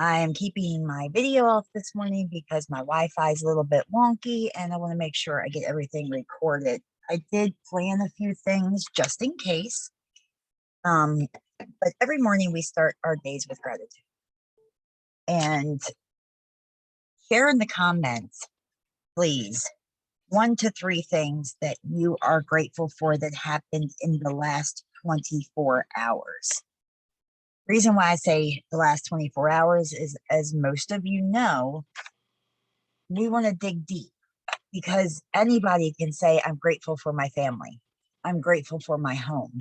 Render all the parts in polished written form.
I am keeping my video off this morning because my Wi-Fi is a little bit wonky and I want to make sure I get everything recorded. I did plan a few things just in case. But every morning we start our days with gratitude. And share in the comments, please, 1 to 3 things that you are grateful for that happened in the last 24 hours. Reason why I say the last 24 hours is, as most of you know, we want to dig deep because anybody can say, I'm grateful for my family. I'm grateful for my home.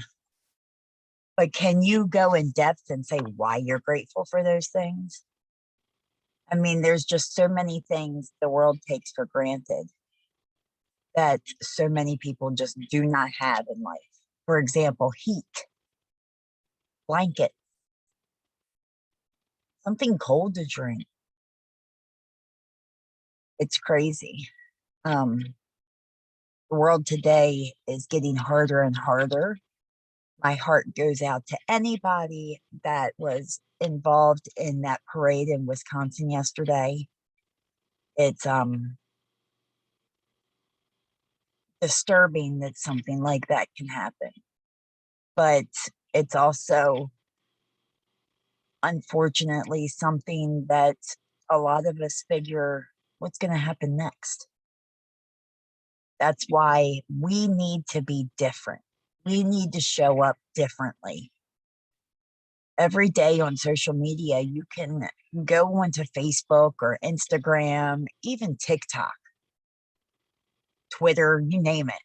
But can you go in depth and say why you're grateful for those things? I mean, there's just so many things the world takes for granted that so many people just do not have in life. For example, heat, blanket, something cold to drink. It's crazy. The world today is getting harder and harder. My heart goes out to anybody that was involved in that parade in Wisconsin yesterday. It's disturbing that something like that can happen, but it's also unfortunately something that a lot of us figure what's going to happen next. That's why we need to be different. We need to show up differently. Every day on social media, you can go onto Facebook or Instagram, even TikTok, Twitter, you name it,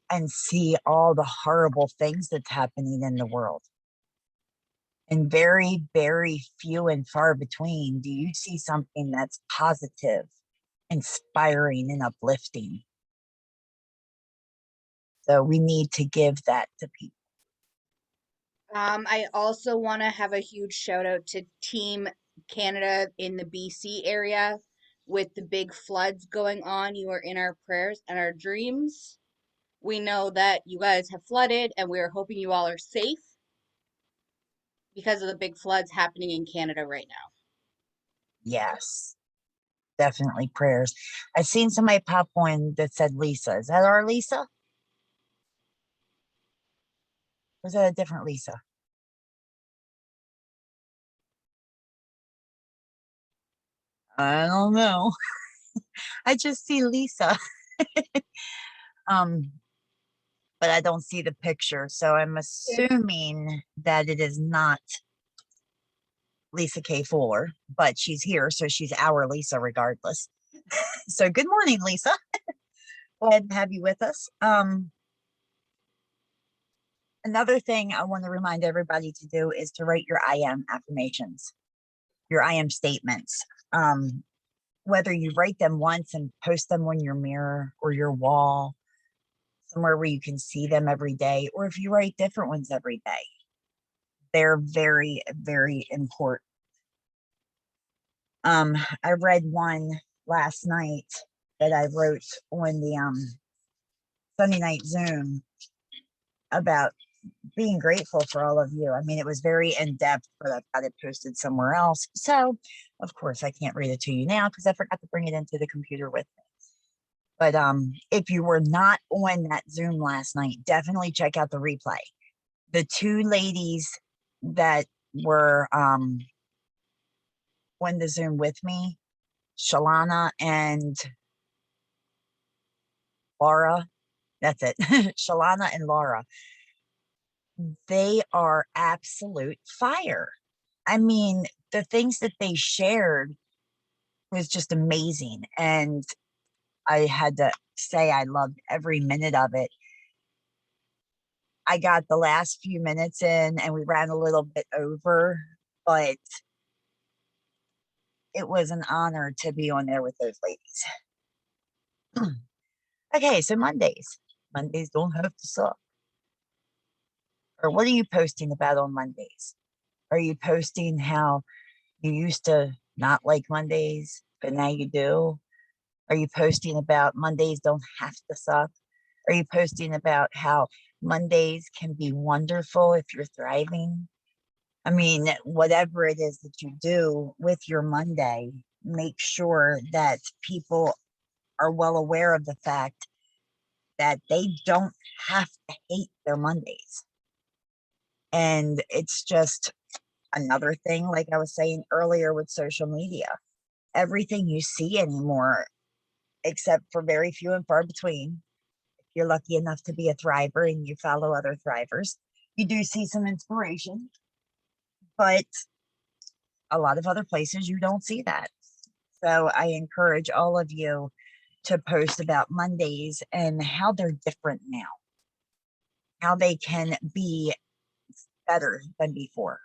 and see all the horrible things that's happening in the world. And very, very few and far between do you see something that's positive, inspiring, and uplifting. So we need to give that to people. I also want to have a huge shout out to Team Canada in the BC area with the big floods going on. You are in our prayers and our dreams. We know that you guys have flooded, and we are hoping you all are safe because of the big floods happening in Canada right now. Yes, definitely prayers. I seen somebody pop one that said Lisa. Is that our Lisa? Or is that a different Lisa? I don't know. I just see Lisa. um, but I don't see the picture. So I'm assuming that it is not Lisa K. Fuller, but she's here. So she's our Lisa regardless. So good morning, Lisa. Glad to have you with us. Another thing I want to remind everybody to do is to write your I am affirmations, your I am statements. Whether you write them once and post them on your mirror or your wall, somewhere where you can see them every day, or if you write different ones every day, they're very, very important. I read one last night that I wrote on the Sunday night Zoom about being grateful for all of you. I mean, it was very in-depth, but I've got it posted somewhere else. So, of course, I can't read it to you now because I forgot to bring it into the computer with me. But if you were not on that Zoom last night, definitely check out the replay. The 2 ladies that were on the Zoom with me, Shalana and Laura, that's it, Shalana and Laura, they are absolute fire. I mean, the things that they shared was just amazing. And I had to say I loved every minute of it. I got the last few minutes in and we ran a little bit over, but it was an honor to be on there with those ladies. Okay, so Mondays. Mondays don't have to suck. Or what are you posting about on Mondays? Are you posting how you used to not like Mondays, but now you do? Are you posting about Mondays don't have to suck? Are you posting about how Mondays can be wonderful if you're thriving? I mean, whatever it is that you do with your Monday, make sure that people are well aware of the fact that they don't have to hate their Mondays. And it's just another thing, like I was saying earlier with social media, everything you see anymore, except for very few and far between, if you're lucky enough to be a thriver and you follow other thrivers, you do see some inspiration, but a lot of other places you don't see that. So I encourage all of you to post about Mondays and how they're different now, how they can be better than before.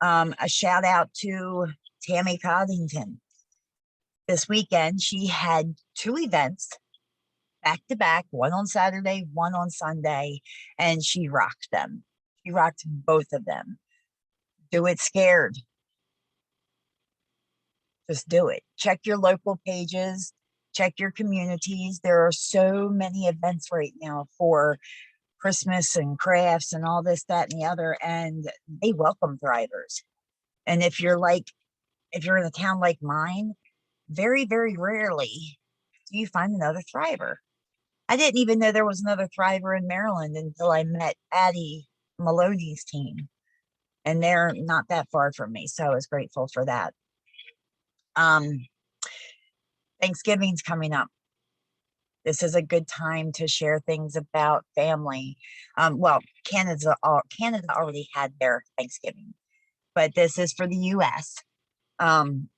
A shout out to Tammy Coddington. This weekend, she had two events back to back, one on Saturday, one on Sunday, and she rocked them. She rocked both of them. Do it scared. Just do it. Check your local pages, check your communities. There are so many events right now for Christmas and crafts and all this, that, and the other, and they welcome thrivers. And if you're in a town like mine, very, very rarely do you find another thriver. I didn't even know there was another thriver in Maryland until I met Addie Maloney's team, and they're not that far from me. So I was grateful for that. Um, Thanksgiving's coming up. This is a good time to share things about family. Well, Canada already had their Thanksgiving, but this is for the U.S. Um,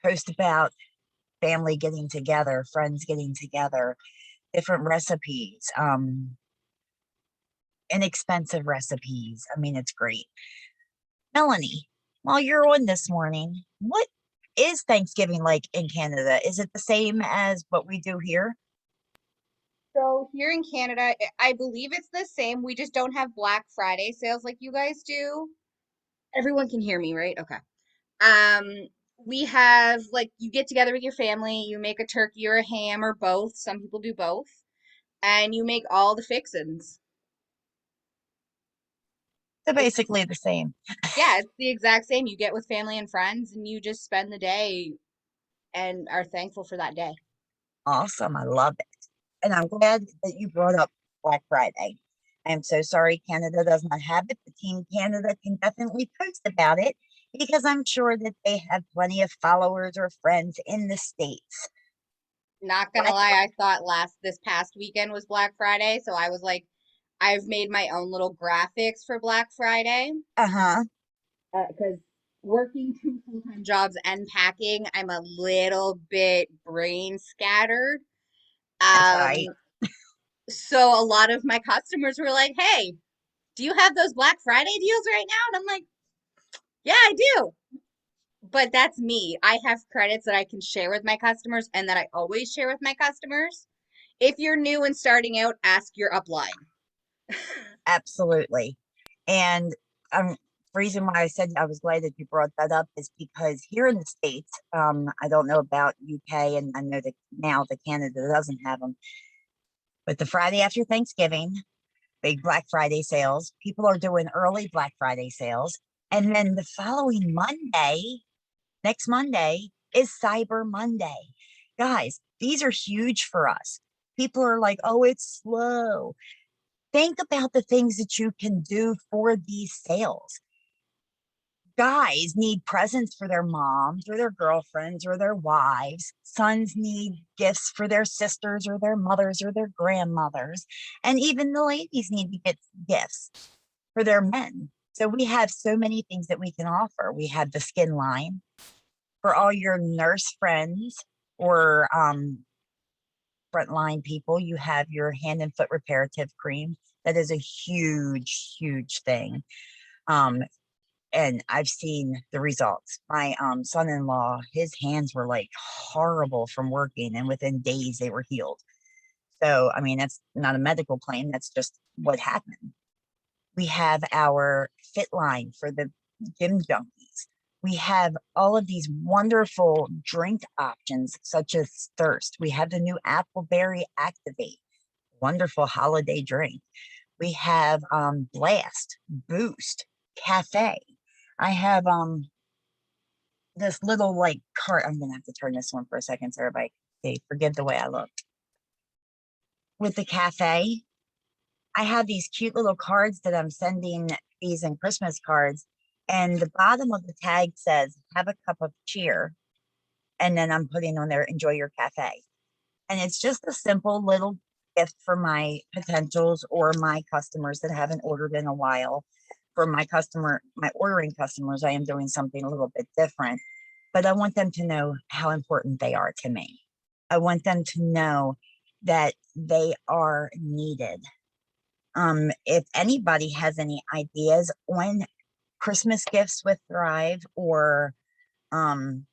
Post about family getting together, friends getting together, different recipes, inexpensive recipes. I mean, it's great. Melanie, while you're on this morning, what is Thanksgiving like in Canada? Is it the same as what we do here? So here in Canada, I believe it's the same. We just don't have Black Friday sales like you guys do. Everyone can hear me, right? Okay. Um, we have like you get together with your family, you make a turkey or a ham or both. Some people do both, and you make all the fixins. So It's basically the same. yeah, it's the exact same. You get with family and friends, and you just spend the day and are thankful for that day. Awesome. I love it. And I'm glad that you brought up Black Friday. I'm so sorry Canada does not have it. The Team Canada can definitely post about it because I'm sure that they have plenty of followers or friends in the States. Not gonna Black, lie, I thought this past weekend was Black Friday, so I was like, I've made my own little graphics for Black Friday. uh-huh, Because working two full-time jobs and packing, I'm a little bit brain scattered. that's all right. Um, so a lot of my customers were like, "Hey, do you have those Black Friday deals right now?" And I'm like, "Yeah, I do." But that's me. I have credits that I can share with my customers and that I always share with my customers. If you're new and starting out, ask your upline. Absolutely. And the reason why I said I was glad that you brought that up is because here in the States, I don't know about UK, and I know that now that Canada doesn't have them, but the Friday after Thanksgiving, big Black Friday sales, people are doing early Black Friday sales. And then the following Monday, next Monday, is Cyber Monday. Guys, these are huge for us. People are like, oh, it's slow. Think about the things that you can do for these sales. Guys need presents for their moms or their girlfriends or their wives. Sons need gifts for their sisters or their mothers or their grandmothers. And even the ladies need to get gifts for their men. So we have so many things that we can offer. We have the skin line for all your nurse friends or frontline people. You have your hand and foot reparative cream. That is a huge, huge thing. Um, and I've seen the results. My son-in-law, his hands were like horrible from working, and within days they were healed. So, I mean, that's not a medical claim. That's just what happened. We have our fit line for the gym junkies. We have all of these wonderful drink options, such as Thirst. We have the new Appleberry Activate, wonderful holiday drink. We have Blast, Boost, Cafe. I have this little like cart. I'm gonna have to turn this one for a second so everybody see. Forgive the way I look. With the cafe, I have these cute little cards that I'm sending these and Christmas cards. And the bottom of the tag says, have a cup of cheer. And then I'm putting on there, enjoy your cafe. And it's just a simple little gift for my potentials or my customers that haven't ordered in a while. For my ordering customers, I am doing something a little bit different, but I want them to know how important they are to me. I want them to know that they are needed. If anybody has any ideas on Christmas gifts with Thrive or um,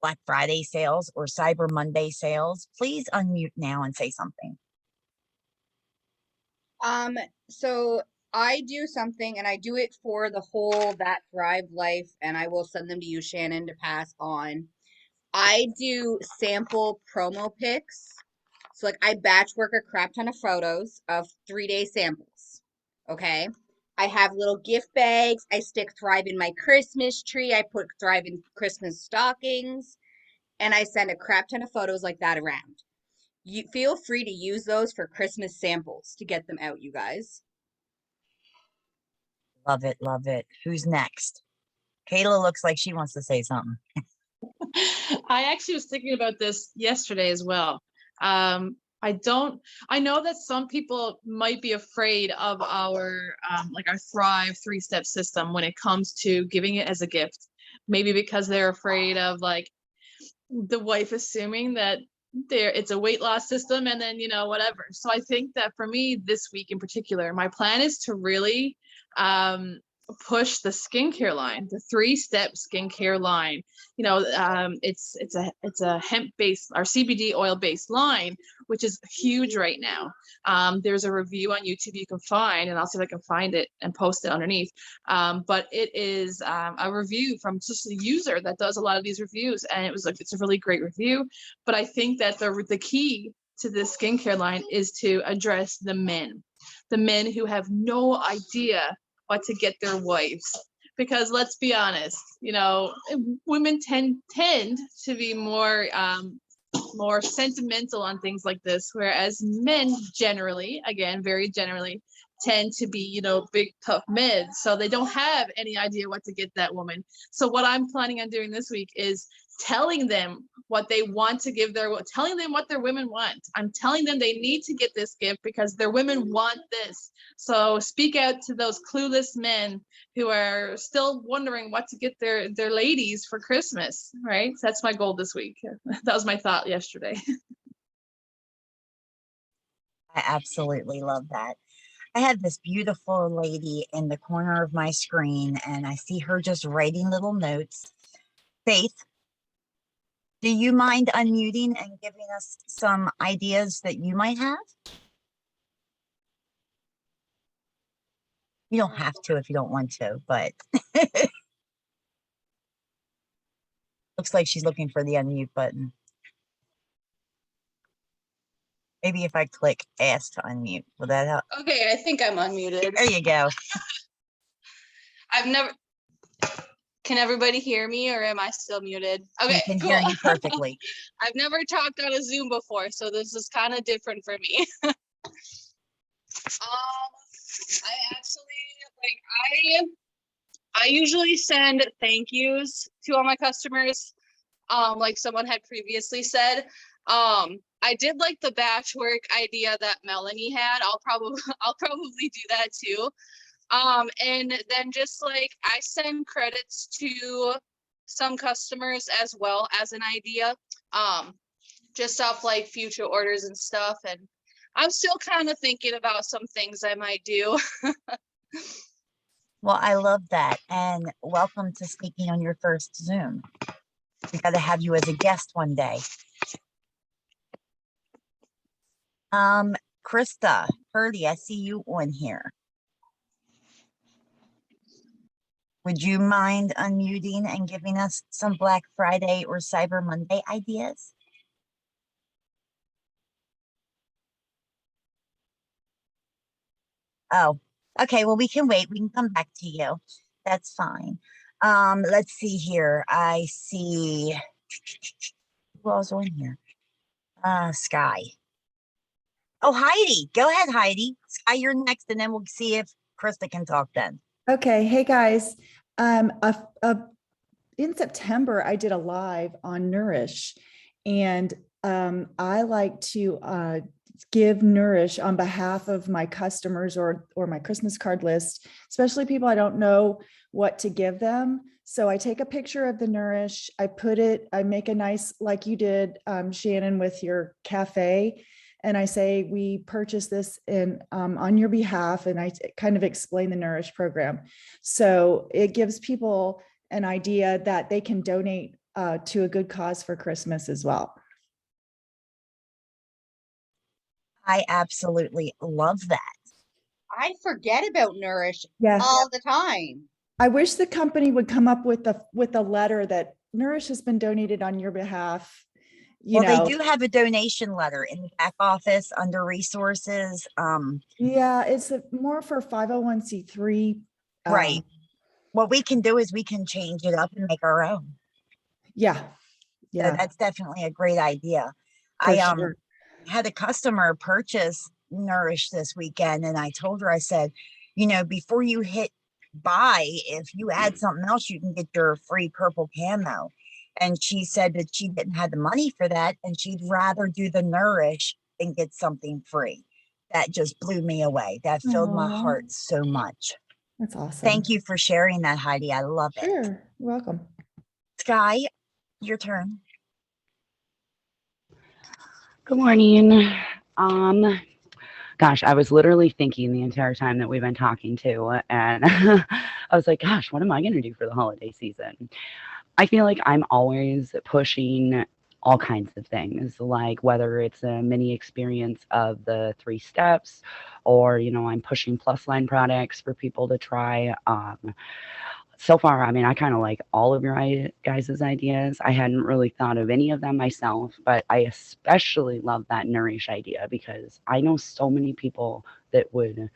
Black Friday sales or Cyber Monday sales, please unmute now and say something. So I do something and I do it for the whole That Thrive life, and I will send them to you, Shannon, to pass on. I do sample promo pics. So like I batch work a crap ton of photos of 3-day samples. Okay. I have little gift bags. I stick Thrive in my Christmas tree. I put Thrive in Christmas stockings, and I send a crap ton of photos like that around. You feel free to use those for Christmas samples to get them out, you guys. Love it, love it. Who's next? Kayla looks like she wants to say something. I actually was thinking about this yesterday as well. I know that some people might be afraid of our like our Thrive 3-step system when it comes to giving it as a gift. Maybe because they're afraid of like the wife assuming that it's a weight loss system and then whatever. So I think that for me this week in particular, my plan is to really push the skincare line, the 3-step skincare line. It's a hemp based or CBD oil based line, which is huge right now. There's a review on YouTube you can find, and I'll see if I can find it and post it underneath. But it is a review from just a user that does a lot of these reviews, and it's a really great review. But I think that the key to this skincare line is to address the men who have no idea what to get their wives. Because let's be honest, women tend to be more sentimental on things like this, whereas men generally, again, very generally, tend to be, big tough men. So they don't have any idea what to get that woman. So what I'm planning on doing this week is telling them what they want to give telling them what their women want. I'm telling them they need to get this gift because their women want this. So speak out to those clueless men who are still wondering what to get their ladies for Christmas, right? So that's my goal this week. That was my thought yesterday. I absolutely love that. I have this beautiful lady in the corner of my screen, and I see her just writing little notes. Faith, do you mind unmuting and giving us some ideas that you might have? You don't have to if you don't want to, but looks like she's looking for the unmute button. Maybe if I click ask to unmute, will that help? Okay, I think I'm unmuted. There you go. Can everybody hear me, or am I still muted? Okay, We can cool. hear you perfectly. I've never talked on a Zoom before, so this is kind of different for me. I actually I usually send thank yous to all my customers. Like someone had previously said. I did like the batch work idea that Melanie had. I'll probably do that too. And then just like I send credits to some customers as well as an idea. Just off like future orders and stuff. And I'm still kind of thinking about some things I might do. Well, I love that. And welcome to speaking on your first Zoom. We got to have you as a guest one day. Krista Purdy, I see you on here. Would you mind unmuting and giving us some Black Friday or Cyber Monday ideas? Oh, okay. Well, we can wait. We can come back to you. That's fine. Let's see here. I see who else on here? Skye. Oh, Heidi. Go ahead, Heidi. Skye, you're next, and then we'll see if Krista can talk then. Okay, hey guys. Um, a, a, in September, I did a live on Nourish, and I like to give Nourish on behalf of my customers or my Christmas card list, especially people I don't know what to give them. So I take a picture of the Nourish, I make a nice, like you did, Shannon, with your cafe. And I say, we purchased this in on your behalf, and I kind of explain the Nourish program. So it gives people an idea that they can donate to a good cause for Christmas as well. I absolutely love that. I forget about Nourish Yeah. all the time. I wish the company would come up with a letter that Nourish has been donated on your behalf. Well, they do have a donation letter in the back office under resources. Yeah, it's more for 501c3. Right. What we can do is we can change it up and make our own. Yeah. So Yeah. that's definitely a great idea. For I sure. had a customer purchase Nourish this weekend, and I told her, I said, before you hit buy, if you add something else, you can get your free purple camo. And she said that she didn't have the money for that, and she'd rather do the Nourish than get something free. That just blew me away. That filled my Aw, heart so much. that's awesome. Thank you for sharing that, Heidi. I love it. Sure. You're welcome. Skye, your turn. Good morning. Gosh, I was literally thinking the entire time that we've been talking to, and I was like, gosh, what am I going to do for the holiday season? I feel like I'm always pushing all kinds of things, like whether it's a mini experience of the 3 steps, or, I'm pushing plus line products for people to try. So far, I mean, I kind of like all of your guys' ideas. I hadn't really thought of any of them myself, but I especially love that Nourish idea because I know so many people that would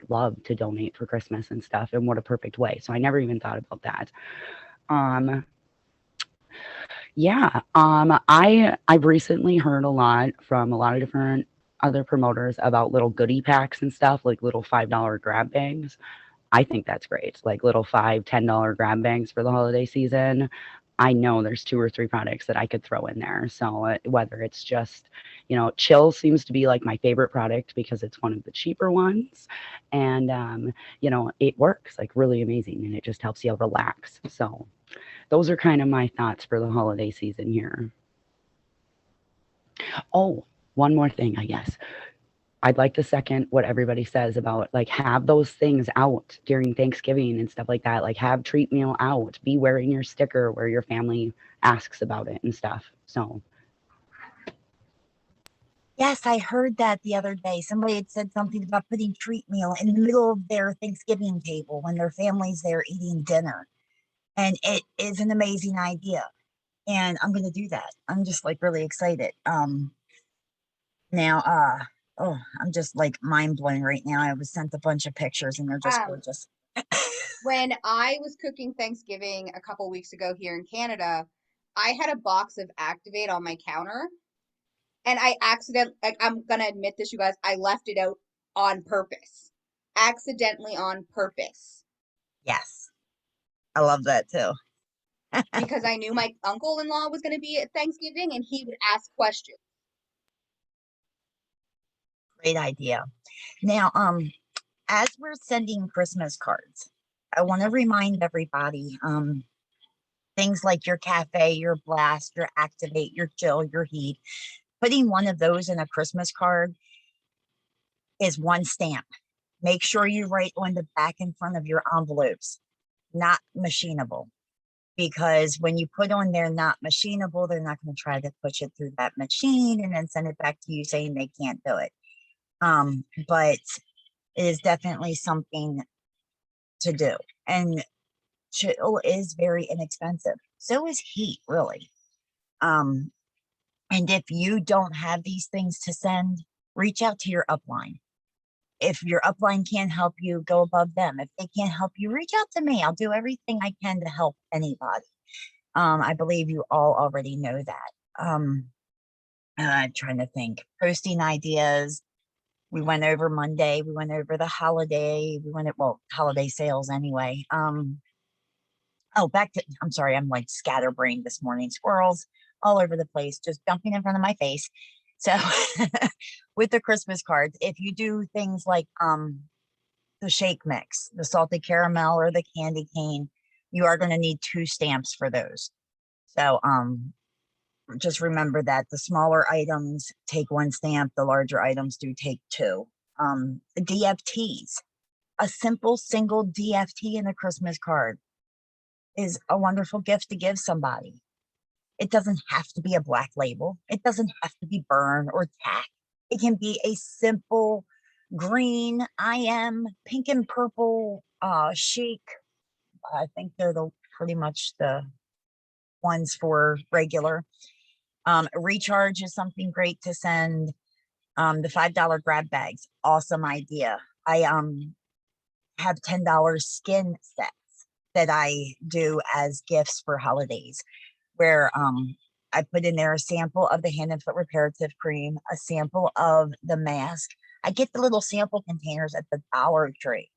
love to donate for Christmas and stuff, and what a perfect way. So I never even thought about that. I've recently heard a lot from a lot of different other promoters about little goodie packs and stuff, like little $5 grab bags. I think that's great. Like little $5, $10 grab bags for the holiday season. I know there's 2 or 3 products that I could throw in there. So whether it's just, Chill seems to be like my favorite product because it's one of the cheaper ones. And, it works like really amazing, and it just helps you relax. So those are kind of my thoughts for the holiday season here. Oh, one more thing, I guess. I'd like to second what everybody says about have those things out during Thanksgiving and stuff like that. Like have treat meal out, be wearing your sticker where your family asks about it and stuff. So. Yes, I heard that the other day. Somebody had said something about putting treat meal in the middle of their Thanksgiving table when their family's there eating dinner. And it is an amazing idea. And I'm going to do that. I'm just really excited. Now, I'm just mind blown right now. I was sent a bunch of pictures and they're just gorgeous. When I was cooking Thanksgiving a couple weeks ago here in Canada, I had a box of Activate on my counter, and I'm gonna admit this, you guys, I left it out on purpose, accidentally on purpose. Yes, I love that too. Because I knew my uncle-in-law was gonna be at Thanksgiving and he would ask questions. Great idea. Now, as we're sending Christmas cards, I want to remind everybody, things like your cafe, your blast, your activate, your chill, your heat, putting one of those in a Christmas card is one stamp. Make sure you write on the back and front of your envelopes, not machinable. Because when you put on there not machinable, they're not going to try to push it through that machine and then send it back to you saying they can't do it. But it is definitely something to do. And chill is very inexpensive. So is heat, really. And if you don't have these things to send, reach out to your upline. if your upline can't help you, go above them. If they can't help you, reach out to me. I'll do everything I can to help anybody. I believe you all already know that. I'm trying to think. Posting ideas. We went over Monday. We went over the holiday. We went at, well, holiday sales anyway. Oh, I'm sorry, I'm like scatterbrained this morning. Squirrels all over the place, just jumping in front of my face. So with the Christmas cards, if you do things like the shake mix, the salted caramel or the candy cane, you are going to need 2 stamps for those. So just remember that the smaller items take 1 stamp, the larger items do take 2. DFTs, a simple single DFT in a Christmas card is a wonderful gift to give somebody. It doesn't have to be a black label. It doesn't have to be burn or tack. It can be a simple green, pink and purple chic. I think they're pretty much the ones for regular. Recharge is something great to send. The $5 grab bags, awesome idea. I have $10 skin sets that I do as gifts for holidays, where I put in there a sample of the hand and foot reparative cream, a sample of the mask. I get the little sample containers at the Dollar Tree,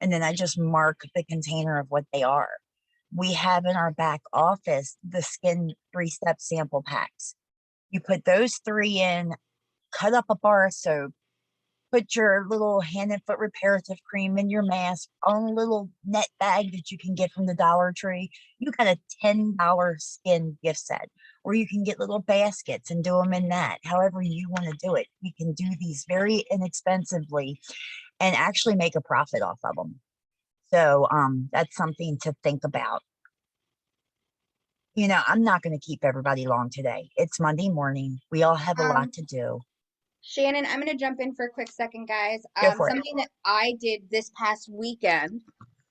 and then I just mark the container of what they are. We have in our back office the skin 3-step sample packs. You put those 3 in, cut up a bar of soap, put your little hand and foot reparative cream in your mask on a little net bag that you can get from the Dollar Tree. You got a $10 skin gift set, or you can get little baskets and do them in that. However you want to do it, you can do these very inexpensively and actually make a profit off of them. So that's something to think about. You know, I'm not going to keep everybody long today. It's Monday morning. We all have a lot to do. Shannon, I'm going to jump in for a quick second, guys. Go for it. Something that I did this past weekend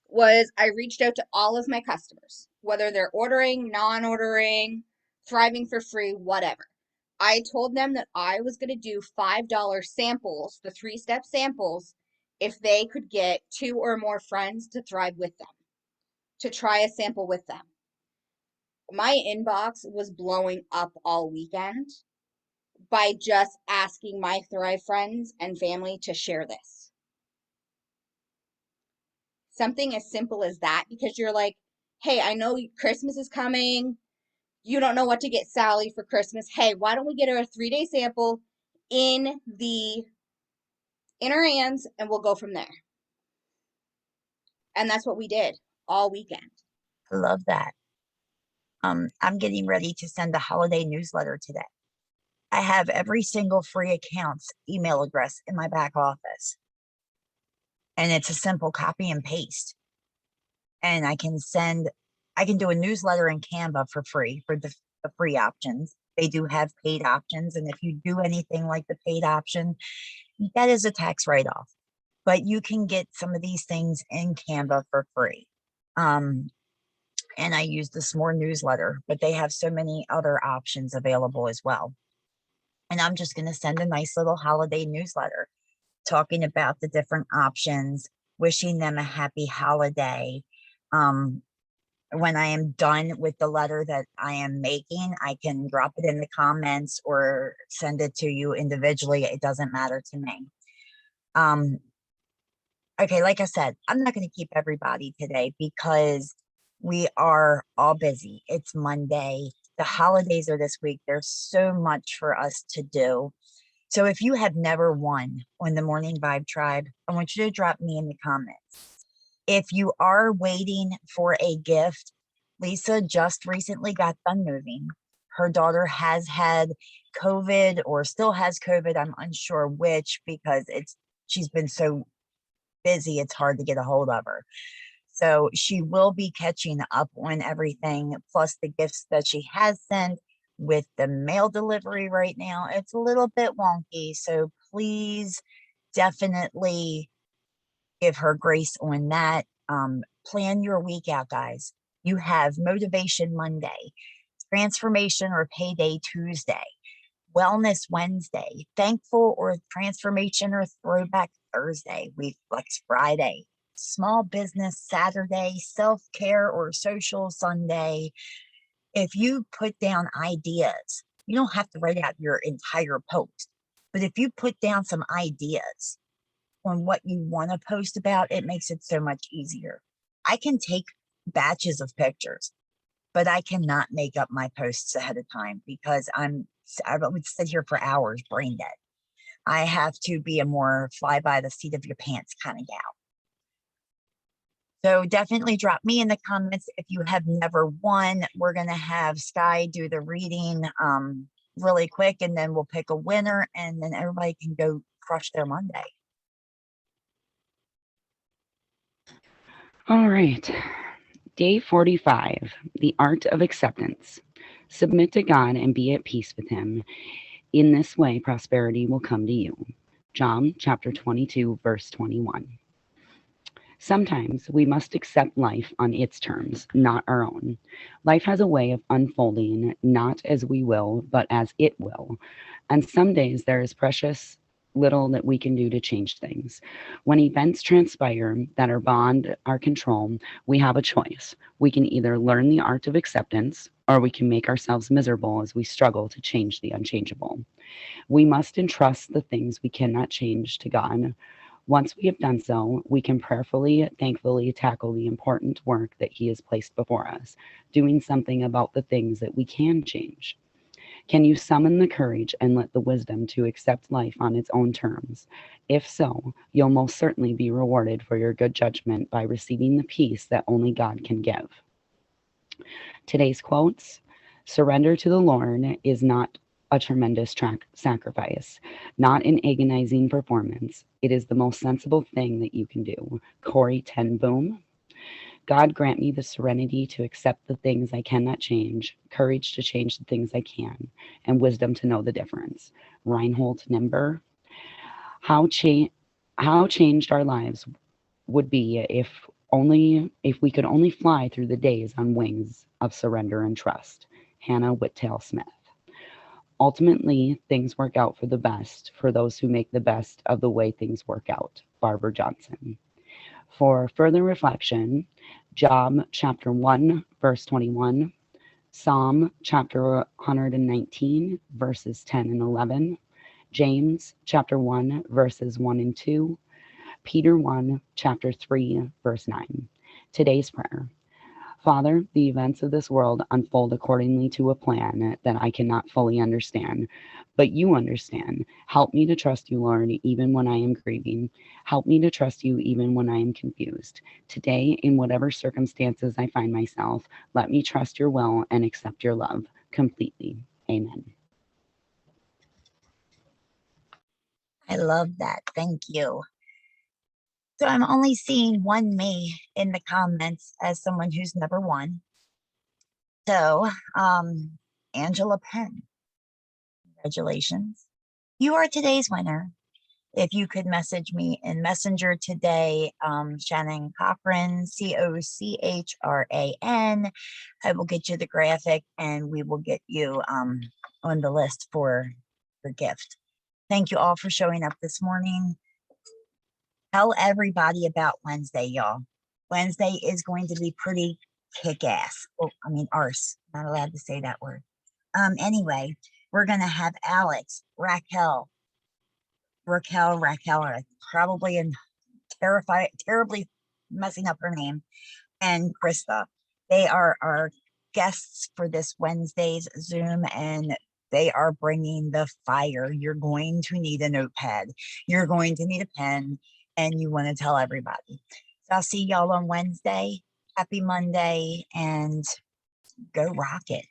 was I reached out to all of my customers, whether they're ordering, non-ordering, thriving for free, whatever. I told them that I was going to do $5 samples, the 3-step samples, if they could get 2 or more friends to thrive with them, to try a sample with them. My inbox was blowing up all weekend by just asking my Thrive friends and family to share this. Something as simple as that, because you're like, hey, I know Christmas is coming. You don't know what to get Sally for Christmas. Hey, why don't we get her a 3-day sample in her hands and we'll go from there. And that's what we did all weekend. I love that. I'm getting ready to send a holiday newsletter today. I have every single free account's email address in my back office. And it's a simple copy and paste. And I can do a newsletter in Canva for free for the free options. They do have paid options. And if you do anything like the paid option, that is a tax write-off. But you can get some of these things in Canva for free. And I use the S'more newsletter, but they have so many other options available as well. And I'm just going to send a nice little holiday newsletter talking about the different options, wishing them a happy holiday. When I am done with the letter that I am making, I can drop it in the comments or send it to you individually. It doesn't matter to me. Okay, like I said, I'm not going to keep everybody today because we are all busy. It's Monday. The holidays are this week. There's so much for us to do. So if you have never won on the Morning Vibe Tribe, I want you to drop me in the comments. If you are waiting for a gift, Lisa just recently got done moving. Her daughter has had COVID or still has COVID. I'm unsure which because she's been so busy, it's hard to get a hold of her. So she will be catching up on everything, plus the gifts that she has sent with the mail delivery right now. It's a little bit wonky, so please definitely give her grace on that. Plan your week out, guys. You have Motivation Monday, Transformation or Payday Tuesday, Wellness Wednesday, Thankful or Transformation or Throwback Thursday, Reflex Friday, Small Business Saturday, Self-Care or Social Sunday. If you put down ideas, you don't have to write out your entire post, but if you put down some ideas on what you want to post about, it makes it so much easier. I can take batches of pictures, but I cannot make up my posts ahead of time because I would sit here for hours brain dead. I have to be a more fly by the seat of your pants kind of gal. So definitely drop me in the comments if you have never won. We're going to have Skye do the reading really quick, and then we'll pick a winner, and then everybody can go crush their Monday. All right. Day 45, the art of acceptance. Submit to God and be at peace with him. In this way, prosperity will come to you. John chapter 22, verse 21. Sometimes we must accept life on its terms, not our own. Life has a way of unfolding, not as we will, but as it will. And some days there is precious little that we can do to change things. When events transpire that are beyond our control, we have a choice. We can either learn the art of acceptance, or we can make ourselves miserable as we struggle to change the unchangeable. We must entrust the things we cannot change to God. Once we have done so, we can prayerfully, thankfully tackle the important work that he has placed before us, doing something about the things that we can change. Can you summon the courage and let the wisdom to accept life on its own terms? If so, you'll most certainly be rewarded for your good judgment by receiving the peace that only God can give. Today's quotes: surrender to the Lord is not a tremendous sacrifice, not an agonizing performance. It is the most sensible thing that you can do. Corrie ten Boom. God grant me the serenity to accept the things I cannot change, courage to change the things I can, and wisdom to know the difference. Reinhold Nimber. How changed our lives would be if we could only fly through the days on wings of surrender and trust. Hannah Whittail Smith. Ultimately, things work out for the best for those who make the best of the way things work out. Barbara Johnson. For further reflection, Job chapter 1, verse 21, Psalm chapter 119, verses 10 and 11, James chapter 1, verses 1 and 2, Peter 1, chapter 3, verse 9. Today's prayer. Father, the events of this world unfold accordingly to a plan that I cannot fully understand, but you understand. Help me to trust you, Lord, even when I am grieving. Help me to trust you even when I am confused. Today, in whatever circumstances I find myself, let me trust your will and accept your love completely. Amen. I love that. Thank you. So I'm only seeing one me in the comments as someone who's never won. So, Angela Penn, congratulations. You are today's winner. If you could message me in Messenger today, Shannon Cochran, Cochran, I will get you the graphic and we will get you on the list for your gift. Thank you all for showing up this morning. Tell everybody about Wednesday, y'all. Wednesday is going to be pretty kick-ass. Oh, I mean, arse. Not allowed to say that word. Anyway, we're going to have Alex, Raquel, probably terribly messing up her name, and Krista. They are our guests for this Wednesday's Zoom, and they are bringing the fire. You're going to need a notepad. You're going to need a pen, and you want to tell everybody. So I'll see y'all on Wednesday. Happy Monday, and go rock it.